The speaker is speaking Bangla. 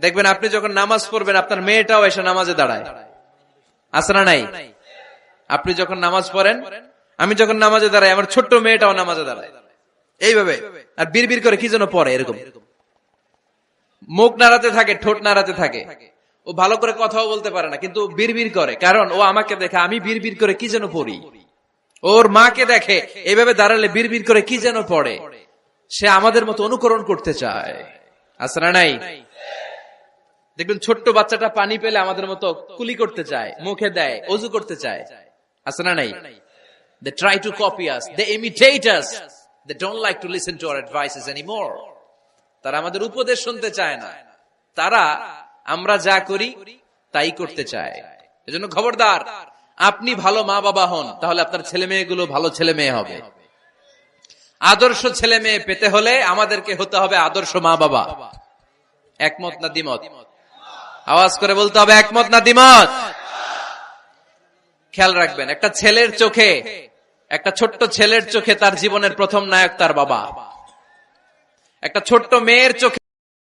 দেখবেন আপনি যখন নামাজ পড়বেন আপনার মেয়েটাও এসে নামাজে দাঁড়ায়, আছে না নাই? আপনি যখন নামাজ পড়েন, আমি যখন নামাজে দাঁড়াই, আমার ছোট্ট মেয়েটাও নামাজে দাঁড়ায় এইভাবে, আর বিড়বিড় করে কি যেন পড়ে, এরকম মুখ নাড়াতে থাকে, ঠোঁট নাড়াতে থাকে। ও ভালো করে কথাও বলতে পারে না, কিন্তু বিড়বিড় করে, কারণ ও আমাকে দেখে আমি বিড়বিড় করে কি যেন পড়ি। ওর মাকে দেখে এইভাবে দাঁড়ালে বিড়বিড় করে কি যেন পড়ে। সে আমাদের মতো অনুকরণ করতে চায়, আছে না নাই? দেখবেন ছোট্ট বাচ্চাটা পানি পেলে আমাদের মতো কুলি করতে চায়, মুখে দেয়, ওযু করতে চায়, আছে না নাই? They try to copy us, they imitate us, they don't like to listen to our advices anymore. তারা আমাদের উপদেশ শুনতে চায় না, তারা আমরা যা করি তাই করতে চায়। এজন্য খবরদার, আপনি ভালো মা বাবা হন, তাহলে আপনার ছেলে মেয়েগুলো ভালো ছেলে মেয়ে হবে। আদর্শ ছেলে মেয়ে পেতে হলে আমাদেরকে হতে হবে আদর্শ মা বাবা। একমত না দ্বিমত? আওয়াজ করে বলতে হবে, একমত না দ্বিমত? খেয়াল রাখবেন, একটা ছেলের চোখে, একটা ছোট্ট ছেলের চোখে তার জীবনের প্রথম নায়ক তার বাবা। একটা ছোট্ট মেয়ের চোখে